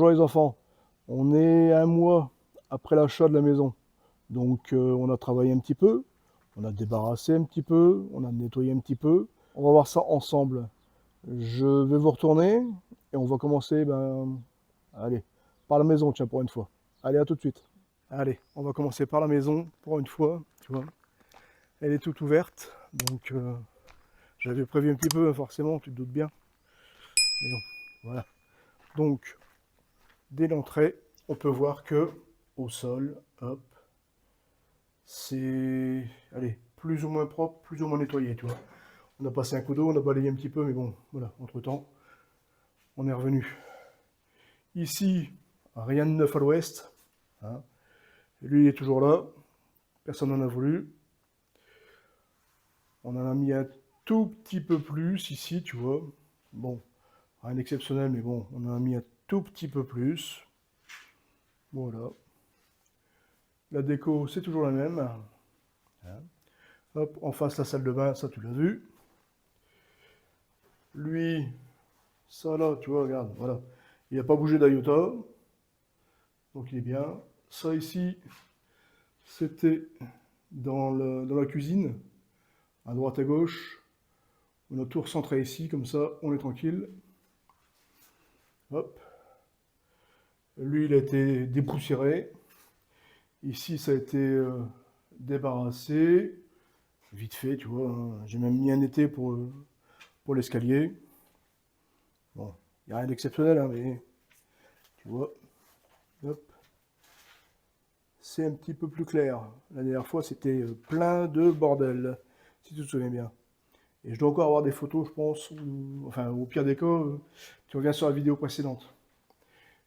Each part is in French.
Bonjour les enfants, on est un mois après l'achat de la maison, donc on a travaillé un petit peu, on a débarrassé un petit peu, on a nettoyé un petit peu. On va voir ça ensemble. Je vais vous retourner et on va commencer, allez, par la maison, tiens, pour une fois. Allez, à tout de suite. Allez, on va commencer par la maison, pour une fois, tu vois. Elle est toute ouverte, donc j'avais prévu un petit peu, forcément, tu te doutes bien. Mais bon, voilà. Donc, dès l'entrée, on peut voir que au sol, hop, c'est, allez, plus ou moins propre, plus ou moins nettoyé, tu vois. On a passé un coup d'eau, on a balayé un petit peu, mais bon, voilà, entre-temps, on est revenu. Ici, rien de neuf à l'ouest. Hein. Lui, il est toujours là. Personne n'en a voulu. On en a mis un tout petit peu plus ici, tu vois. Bon, rien d'exceptionnel, mais bon, on en a mis un tout petit peu plus. Voilà. La déco, c'est toujours la même. Hein. Hop, en face, la salle de bain, ça tu l'as vu. Lui, ça là, tu vois, regarde, voilà. Il n'a pas bougé d'IOTA. Donc il est bien. Ça ici, c'était dans la cuisine, à droite à gauche. On a tout recentré ici, comme ça, on est tranquille. Hop. Lui, il a été dépoussiéré. Ici, ça a été débarrassé. Vite fait, tu vois. Hein. J'ai même mis un été pour l'escalier. Bon, il n'y a rien d'exceptionnel, hein, mais tu vois. Hop. C'est un petit peu plus clair. La dernière fois, c'était plein de bordel, si tu te souviens bien. Et je dois encore avoir des photos, je pense, ou, enfin, au pire des cas, tu reviens sur la vidéo précédente.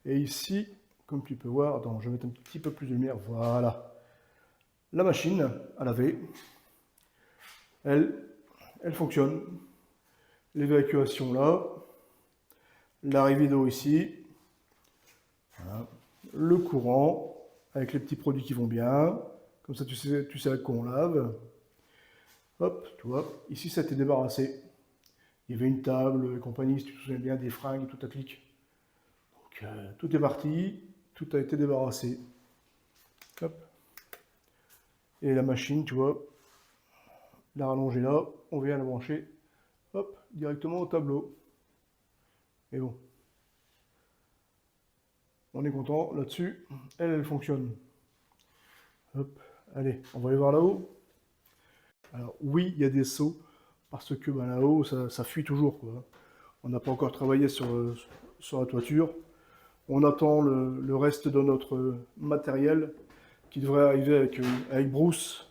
Et ici, comme tu peux voir, attends, je vais mettre un petit peu plus de lumière, voilà. La machine à laver, elle, elle fonctionne. L'évacuation là, l'arrivée d'eau ici, voilà. Le courant, avec les petits produits qui vont bien, comme ça tu sais à quoi on lave. Hop, tu vois, ici ça a été débarrassé. Il y avait une table et compagnie, si tu te souviens bien, des fringues, tout à clic. Donc tout est parti, tout a été débarrassé. Hop. Et la machine, tu vois, la rallonger là, on vient la brancher, hop, directement au tableau. Et bon, on est content là-dessus, elle fonctionne. Hop, allez, on va aller voir là-haut. Alors oui, il y a des sauts, parce que là-haut, ça fuit toujours, quoi. On n'a pas encore travaillé sur la toiture. On attend le reste de notre matériel qui devrait arriver avec Bruce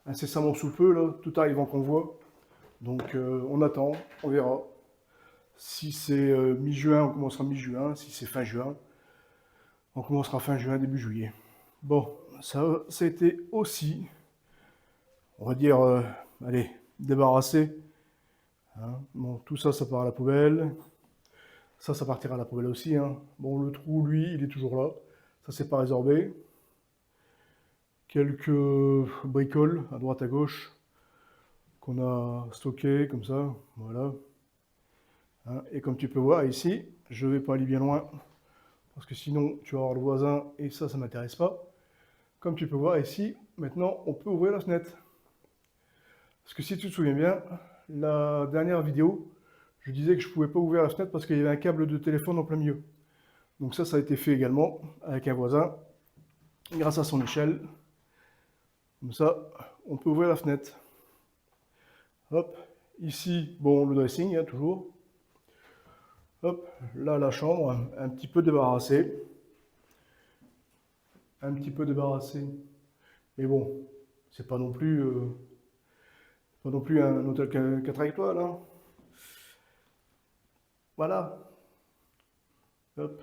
incessamment sous peu, là, tout arrive en convoi. Donc on attend, on verra. Si c'est mi-juin, on commencera mi-juin. Si c'est fin juin, on commencera fin juin, début juillet. Bon, ça a été aussi, on va dire, allez, débarrassé. Hein. Bon, tout ça, ça part à la poubelle. Ça partira à la poubelle aussi. Hein. Bon, le trou, lui, il est toujours là. Ça, c'est pas résorbé. Quelques bricoles à droite à gauche qu'on a stockées comme ça. Voilà. Hein. Et comme tu peux voir ici, je vais pas aller bien loin. Parce que sinon, tu vas avoir le voisin et ça ne m'intéresse pas. Comme tu peux voir ici, maintenant, on peut ouvrir la fenêtre. Parce que si tu te souviens bien, la dernière vidéo, je disais que je ne pouvais pas ouvrir la fenêtre parce qu'il y avait un câble de téléphone en plein milieu. Donc ça a été fait également avec un voisin, grâce à son échelle. Comme ça, on peut ouvrir la fenêtre. Hop, ici, bon, le dressing, hein, toujours. Hop, là, la chambre, un petit peu débarrassée. Un petit peu débarrassée. Mais bon, c'est pas non plus... pas non plus un hôtel 4 étoiles. Hein. Voilà. Hop.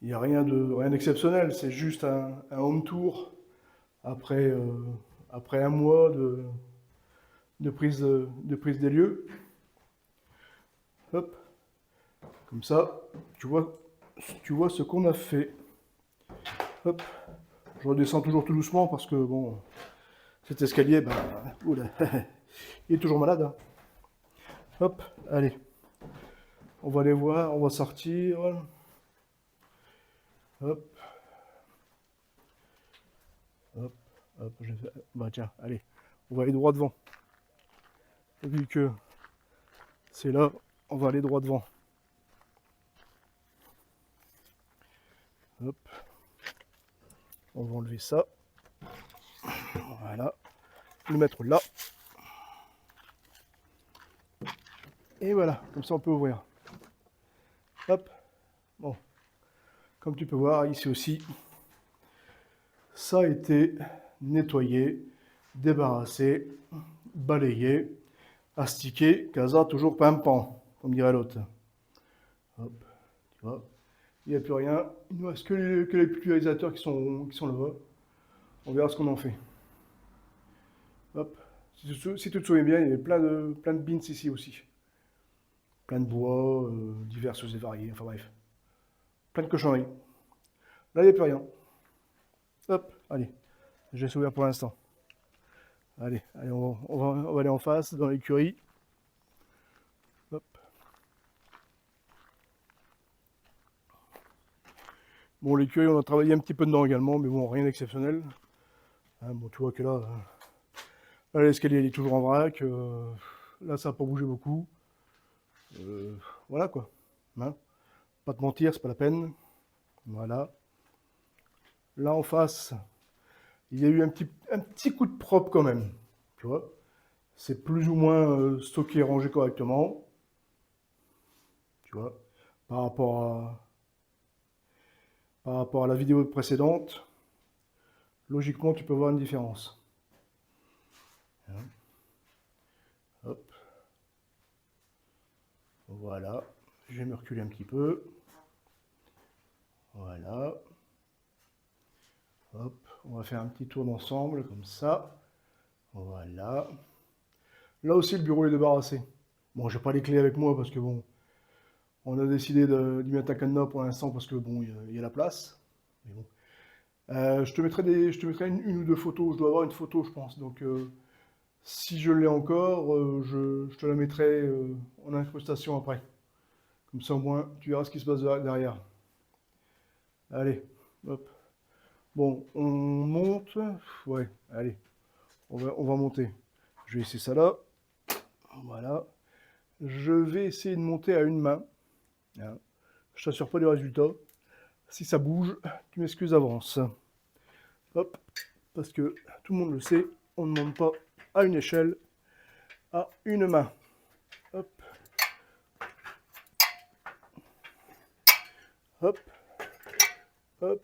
Il n'y a rien d'exceptionnel, c'est juste un home tour après, après un mois de prise des lieux. Hop. Comme ça, tu vois ce qu'on a fait. Hop. Je redescends toujours tout doucement parce que bon, cet escalier, oula, il est toujours malade. Hein. Hop, allez. On va les voir, on va sortir. Hop, hop, hop. Bah tiens, allez, on va aller droit devant. Vu que c'est là, on va aller droit devant. Hop. On va enlever ça. Voilà. Le mettre là. Et voilà, comme ça on peut ouvrir. Hop. Bon. Comme tu peux voir, ici aussi, ça a été nettoyé, débarrassé, balayé, astiqué, casa toujours pimpant, comme dirait l'autre. Hop, tu vois, il n'y a plus rien. Il ne reste que les pulvérisateurs qui sont là-bas. On verra ce qu'on en fait. Hop. Si tu te souviens bien, il y avait plein de bins ici aussi. Plein de bois, diverses et variées, enfin bref. Plein de cochonneries. Là, il n'y a plus rien. Hop, allez. Je laisse ouvert pour l'instant. Allez, on va aller en face, dans l'écurie. Hop. Bon, l'écurie, on a travaillé un petit peu dedans également, mais bon, rien d'exceptionnel. Hein, bon, tu vois que là l'escalier, il est toujours en vrac. Là, ça n'a pas bougé beaucoup. Voilà, quoi. Hein, pas te mentir, c'est pas la peine. Voilà. Là, en face, il y a eu un petit coup de propre quand même. Tu vois, c'est plus ou moins stocké et rangé correctement. Tu vois, par rapport à la vidéo précédente, logiquement, tu peux voir une différence. Hein. Hop. Voilà. Je vais me reculer un petit peu. Voilà. Hop. On va faire un petit tour d'ensemble, comme ça. Voilà. Là aussi, le bureau est débarrassé. Bon, j'ai pas les clés avec moi parce que bon, on a décidé d'y mettre un cadenas pour l'instant parce que bon, il y a la place. Mais bon. Je te mettrai une ou deux photos. Je dois avoir une photo, je pense. Donc, si je l'ai encore, je te la mettrai en incrustation après. Comme ça, au moins, tu verras ce qui se passe derrière. Allez, hop. Bon, on monte. Ouais, allez, on va monter. Je vais essayer ça là. Voilà. Je vais essayer de monter à une main. Hein. Je t'assure pas du résultat. Si ça bouge, tu m'excuses d'avance. Hop, parce que tout le monde le sait, on ne monte pas à une échelle, à une main. Hop. Hop. Hop.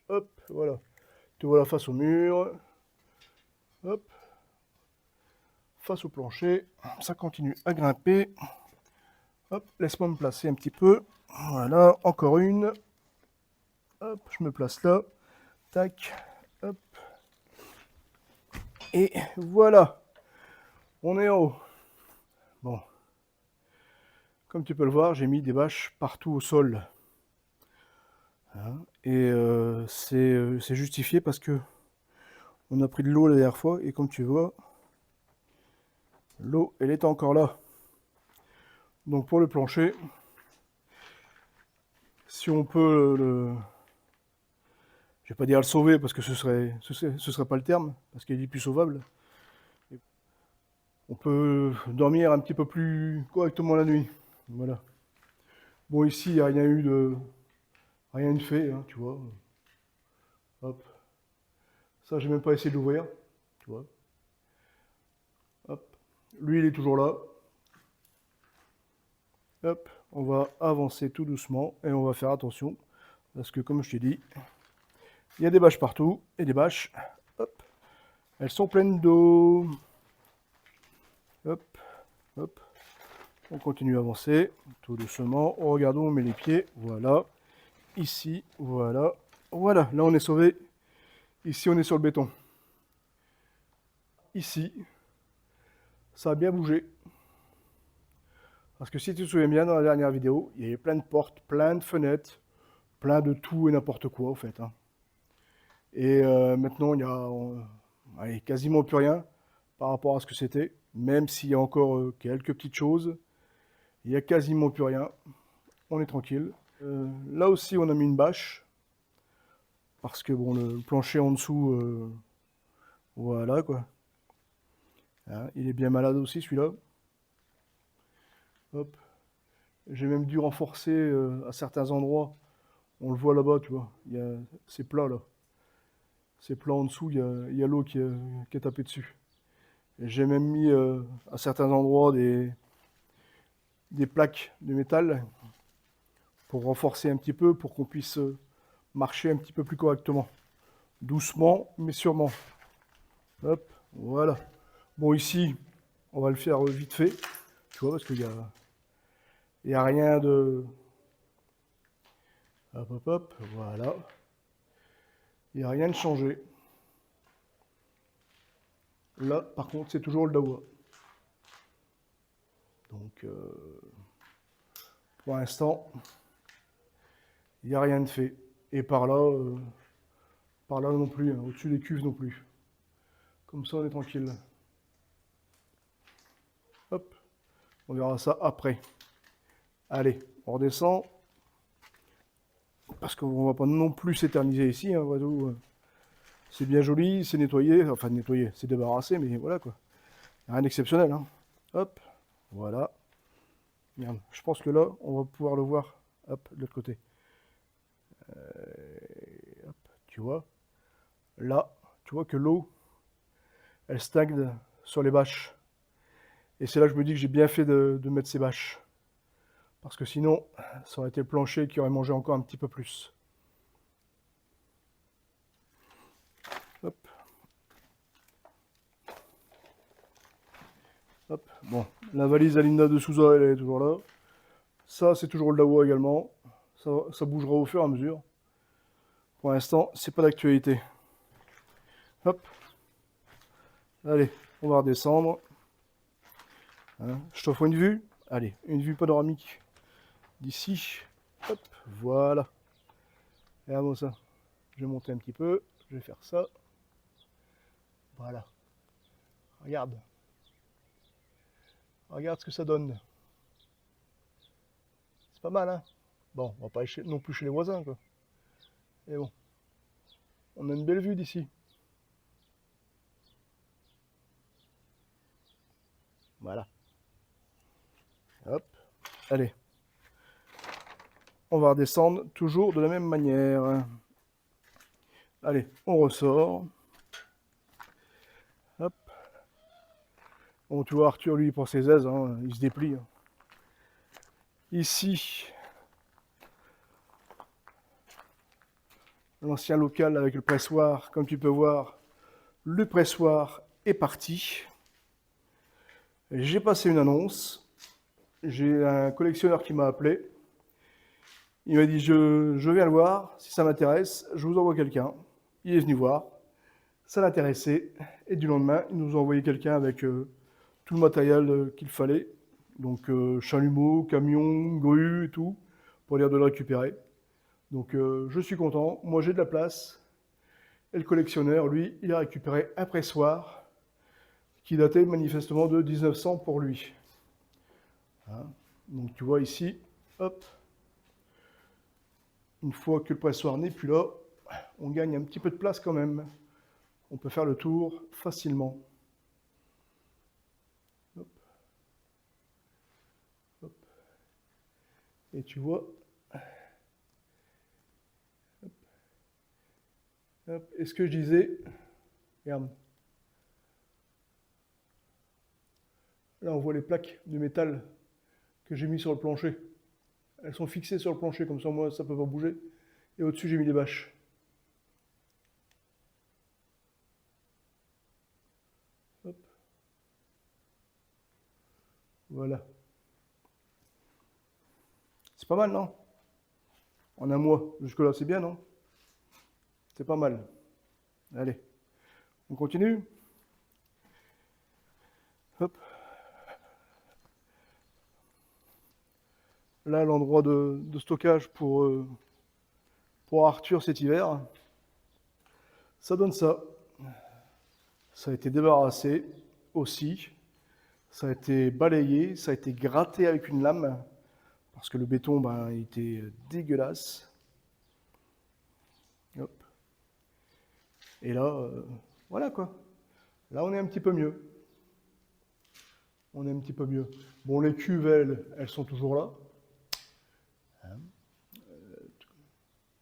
Hop. Voilà. Te voilà face au mur. Hop. Face au plancher. Ça continue à grimper. Hop. Laisse-moi me placer un petit peu. Voilà. Encore une. Hop. Je me place là. Tac. Hop. Et voilà. On est en haut. Bon. Comme tu peux le voir, j'ai mis des bâches partout au sol. Hein, et c'est justifié parce que on a pris de l'eau la dernière fois et comme tu vois, l'eau elle est encore là. Donc pour le plancher, si on peut je vais pas dire le sauver parce que ce serait pas le terme, parce qu'il est plus sauvable. On peut dormir un petit peu plus correctement la nuit. Voilà. Bon ici il n'y a rien de fait, hein, tu vois. Hop. Ça j'ai même pas essayé de l'ouvrir, tu vois. Hop. Lui il est toujours là. Hop, on va avancer tout doucement et on va faire attention parce que comme je t'ai dit, il y a des bâches partout et des bâches, hop, elles sont pleines d'eau. Hop, hop, on continue à avancer tout doucement. Regardons, on met les pieds, voilà, ici, voilà, voilà, là on est sauvé. Ici on est sur le béton. Ici, ça a bien bougé. Parce que si tu te souviens bien, dans la dernière vidéo, il y avait plein de portes, plein de fenêtres, plein de tout et n'importe quoi, en fait. Hein. Et maintenant, il y a allez, quasiment plus rien par rapport à ce que c'était, même s'il y a encore quelques petites choses. Il n'y a quasiment plus rien. On est tranquille. Là aussi, on a mis une bâche. Parce que bon, le plancher en dessous, voilà quoi. Hein, il est bien malade aussi celui-là. Hop. J'ai même dû renforcer à certains endroits. On le voit là-bas, tu vois. C'est plat là. C'est plat en dessous, il y a l'eau qui est tapée dessus. J'ai même mis à certains endroits des plaques de métal pour renforcer un petit peu, pour qu'on puisse marcher un petit peu plus correctement. Doucement, mais sûrement. Hop, voilà. Bon, ici, on va le faire vite fait, tu vois, parce il y a rien de... Hop, hop, hop, voilà. Il n'y a rien de changé. Là, par contre, c'est toujours le dawa. Donc, pour l'instant, il n'y a rien de fait. Et par là non plus, hein, au-dessus des cuves non plus. Comme ça, on est tranquille. Hop, on verra ça après. Allez, on redescend. Parce qu'on va pas non plus s'éterniser ici, hein, c'est bien joli, c'est nettoyé, enfin nettoyé, c'est débarrassé, mais voilà quoi. Rien d'exceptionnel, hein. Hop, voilà. Merde, je pense que là, on va pouvoir le voir. Hop, de l'autre côté. Hop, tu vois. Là, tu vois que l'eau, elle stagne sur les bâches. Et c'est là que je me dis que j'ai bien fait de mettre ces bâches. Parce que sinon, ça aurait été le plancher qui aurait mangé encore un petit peu plus. Hop. Hop. Bon, la valise Alinda de Souza, elle est toujours là. Ça, c'est toujours le dawa également. Ça bougera au fur et à mesure. Pour l'instant, c'est pas d'actualité. Hop. Allez, on va redescendre. Hein, je t'offre une vue. Allez, une vue panoramique d'ici. Hop, voilà. Regarde-moi ça. Je vais monter un petit peu. Je vais faire ça. Voilà. Regarde. Regarde ce que ça donne. C'est pas mal, hein? Bon, on va pas aller non plus chez les voisins, quoi. Et bon. On a une belle vue d'ici. Voilà. Hop. Allez. On va redescendre toujours de la même manière. Allez, on ressort. Hop. Bon, tu vois, Arthur, lui, pour ses aises, hein, il se déplie. Hein. Ici, l'ancien local avec le pressoir, comme tu peux voir, le pressoir est parti. J'ai passé une annonce. J'ai un collectionneur qui m'a appelé. Il m'a dit, je viens le voir, si ça m'intéresse, je vous envoie quelqu'un. Il est venu voir, ça l'intéressait, et du lendemain, il nous a envoyé quelqu'un avec tout le matériel qu'il fallait, donc chalumeau, camion, grue et tout, pour dire de le récupérer. Donc je suis content, moi j'ai de la place, et le collectionneur, lui, il a récupéré un pressoir qui datait manifestement de 1900 pour lui. Hein. Donc tu vois ici, hop, une fois que le pressoir n'est plus là, on gagne un petit peu de place quand même. On peut faire le tour facilement. Hop. Hop. Et tu vois, hop. Hop. Et ce que je disais, regarde, là on voit les plaques de métal que j'ai mis sur le plancher. Elles sont fixées sur le plancher, comme ça moi ça peut pas bouger. Et au-dessus j'ai mis des bâches. Hop. Voilà. C'est pas mal, non? En un mois, jusque-là, c'est bien, non? C'est pas mal. Allez, on continue? Hop. Là, l'endroit de stockage pour Arthur cet hiver. Ça donne ça. Ça a été débarrassé aussi. Ça a été balayé, ça a été gratté avec une lame, parce que le béton, ben, il était dégueulasse. Hop. Et là, voilà quoi. Là, on est un petit peu mieux. On est un petit peu mieux. Bon, les cuves, elles sont toujours là. Hein.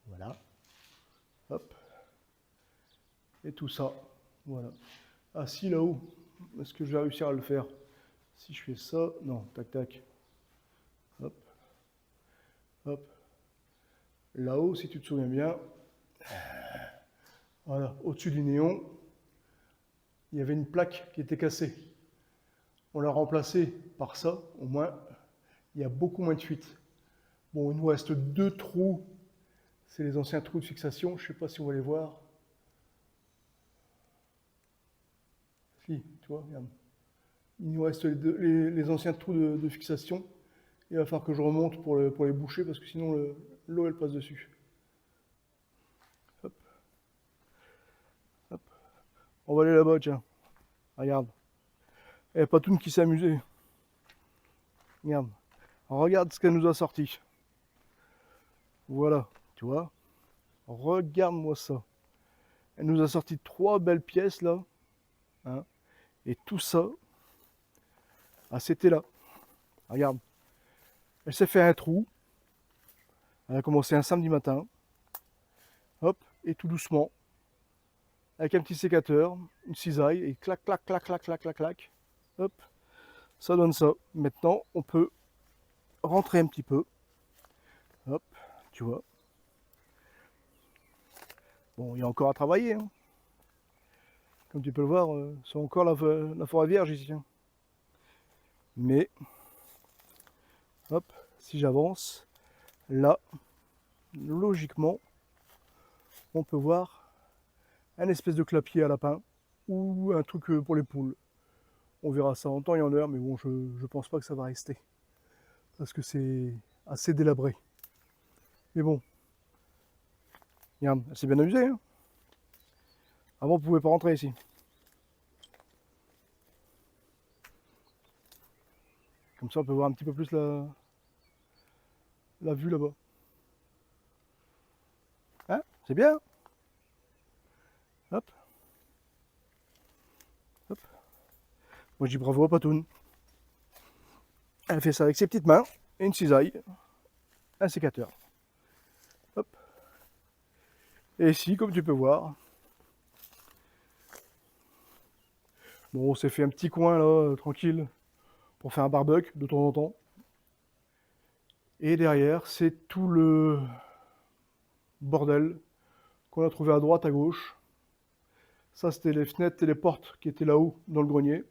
Voilà. Hop. Et tout ça. Voilà. Ah, si, là-haut. Est-ce que je vais réussir à le faire? Si je fais ça, non, tac, tac. Hop. Hop. Là-haut, si tu te souviens bien, voilà, au-dessus du néon, il y avait une plaque qui était cassée. On l'a remplacée par ça, au moins, il y a beaucoup moins de fuite. Bon, il nous reste 2 trous, c'est les anciens trous de fixation, je ne sais pas si on va les voir. Si, tu vois, regarde. Il nous reste les anciens trous de fixation. Il va falloir que je remonte pour les boucher, parce que sinon l'eau, elle passe dessus. Hop. Hop. On va aller là-bas, tiens. Regarde. Il n'y a pas tout qui s'est amusé. Regarde. Regarde ce qu'elle nous a sorti. Voilà, tu vois. Regarde-moi ça. Elle nous a sorti 3 belles pièces là. Hein, et tout ça, ah, c'était là. Regarde. Elle s'est fait un trou. Elle a commencé un samedi matin. Hop, et tout doucement, avec un petit sécateur, une cisaille, et clac, clac, clac, clac, clac, clac, clac. Hop, ça donne ça. Maintenant, on peut rentrer un petit peu. Hop, tu vois. Bon, il y a encore à travailler. Hein. Comme tu peux le voir, c'est encore la forêt vierge ici. Hein. Mais, hop, si j'avance, là, logiquement, on peut voir un espèce de clapier à lapin ou un truc pour les poules. On verra ça en temps et en heure, mais bon, je pense pas que ça va rester. Parce que c'est assez délabré. Mais bon, regarde, elle s'est bien amusée. Hein. Avant, on pouvait pas rentrer ici. Comme ça, on peut voir un petit peu plus la vue là-bas. Hein? C'est bien. Hop. Hop. Moi, je dis bravo à Patoun. Elle fait ça avec ses petites mains, et une cisaille, un sécateur. Hop. Et ici, comme tu peux voir, bon, on s'est fait un petit coin là, tranquille, pour faire un barbecue de temps en temps. Et derrière, c'est tout le bordel qu'on a trouvé à droite, à gauche. Ça, c'était les fenêtres et les portes qui étaient là-haut, dans le grenier.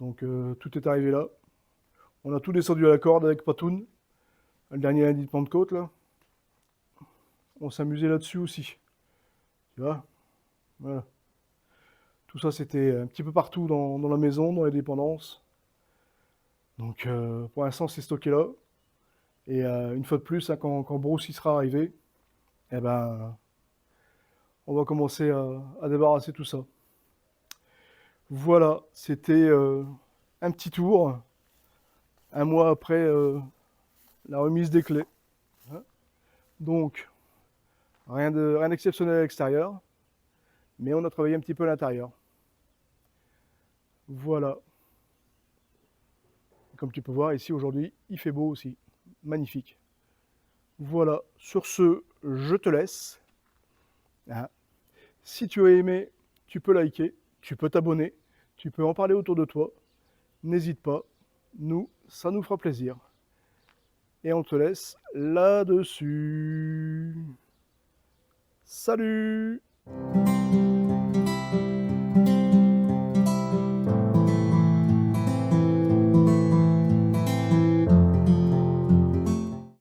Donc, tout est arrivé là. On a tout descendu à la corde avec Patoun, le dernier lundi de Pentecôte, là. On s'amusait là-dessus aussi. Tu vois? Voilà. Tout ça, c'était un petit peu partout dans la maison, dans les dépendances. Donc, pour l'instant, c'est stocké là. Et une fois de plus, hein, quand Bruce y sera arrivé, eh ben, on va commencer à débarrasser tout ça. Voilà, c'était un petit tour, un mois après la remise des clés. Hein. Donc, rien d'exceptionnel à l'extérieur, mais on a travaillé un petit peu à l'intérieur. Voilà. Comme tu peux voir ici aujourd'hui, il fait beau aussi. Magnifique. Voilà, sur ce, je te laisse. Hein. Si tu as aimé, tu peux liker, tu peux t'abonner, tu peux en parler autour de toi. N'hésite pas, nous, ça nous fera plaisir. Et on te laisse là-dessus. Salut!